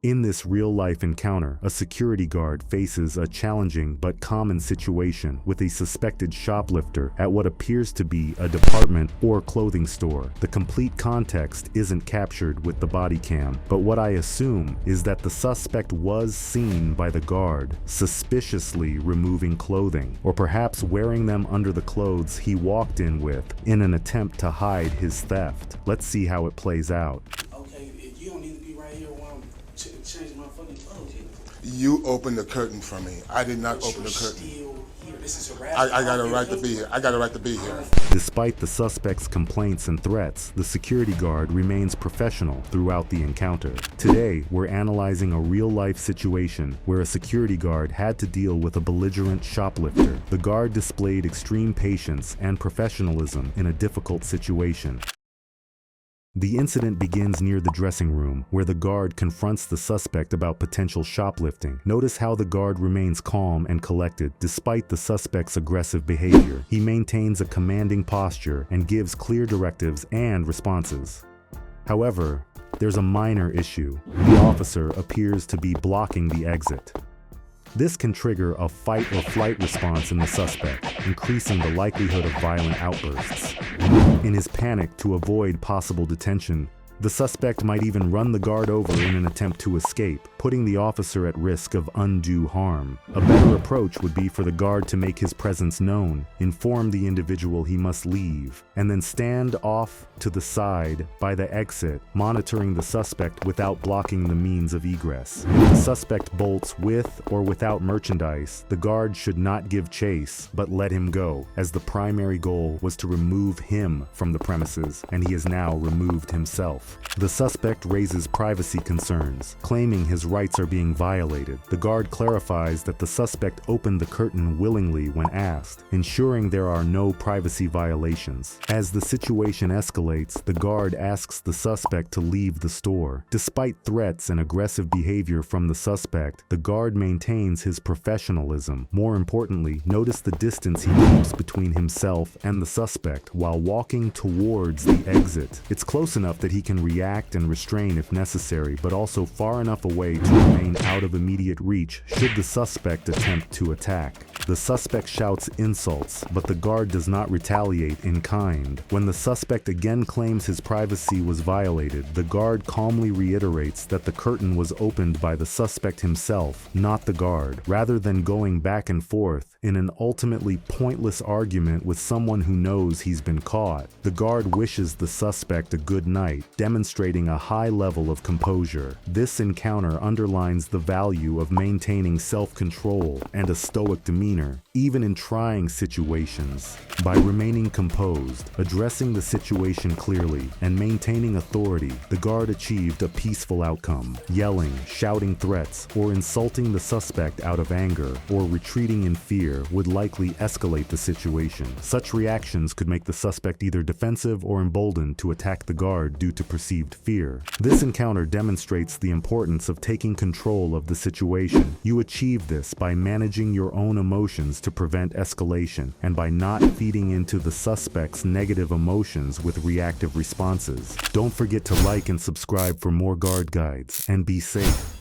In this real-life encounter, a security guard faces a challenging but common situation with a suspected shoplifter at what appears to be a department or clothing store. The complete context isn't captured with the body cam, but what I assume is that the suspect was seen by the guard suspiciously removing clothing, or perhaps wearing them under the clothes he walked in with in an attempt to hide his theft. Let's see how it plays out. Okay, you don't need to be right here while I'm change my fucking clothes. You opened the curtain for me. I did not open the curtain. Still here. This is harassment. I got a right to be here. I got a right to be here. Despite the suspect's complaints and threats, the security guard remains professional throughout the encounter. Today, we're analyzing a real-life situation where a security guard had to deal with a belligerent shoplifter. The guard displayed extreme patience and professionalism in a difficult situation. The incident begins near the dressing room, where the guard confronts the suspect about potential shoplifting. Notice how the guard remains calm and collected despite the suspect's aggressive behavior. He maintains a commanding posture and gives clear directives and responses. However, there's a minor issue. The officer appears to be blocking the exit. This can trigger a fight or flight response in the suspect, increasing the likelihood of violent outbursts. In his panic to avoid possible detention, the suspect might even run the guard over in an attempt to escape, putting the officer at risk of undue harm. A better approach would be for the guard to make his presence known, inform the individual he must leave, and then stand off to the side by the exit, monitoring the suspect without blocking the means of egress. If the suspect bolts with or without merchandise, the guard should not give chase, but let him go, as the primary goal was to remove him from the premises, and he has now removed himself. The suspect raises privacy concerns, claiming his rights are being violated. The guard clarifies that the suspect opened the curtain willingly when asked, ensuring there are no privacy violations. As the situation escalates, the guard asks the suspect to leave the store. Despite threats and aggressive behavior from the suspect, the guard maintains his professionalism. More importantly, notice the distance he keeps between himself and the suspect while walking towards the exit. It's close enough that he can react and restrain if necessary, but also far enough away to remain out of immediate reach should the suspect attempt to attack. The suspect shouts insults, but the guard does not retaliate in kind. When the suspect again claims his privacy was violated, the guard calmly reiterates that the curtain was opened by the suspect himself, not the guard. Rather than going back and forth in an ultimately pointless argument with someone who knows he's been caught, the guard wishes the suspect a good night, demonstrating a high level of composure. This encounter underlines the value of maintaining self-control and a stoic demeanor, even in trying situations. By remaining composed, addressing the situation clearly, and maintaining authority, the guard achieved a peaceful outcome. Yelling, shouting threats, or insulting the suspect out of anger, or retreating in fear would likely escalate the situation. Such reactions could make the suspect either defensive or emboldened to attack the guard due to perceived fear. This encounter demonstrates the importance of taking control of the situation. You achieve this by managing your own emotions to prevent escalation, and by not feeding into the suspect's negative emotions with reactive responses. Don't forget to like and subscribe for more guard guides, and be safe.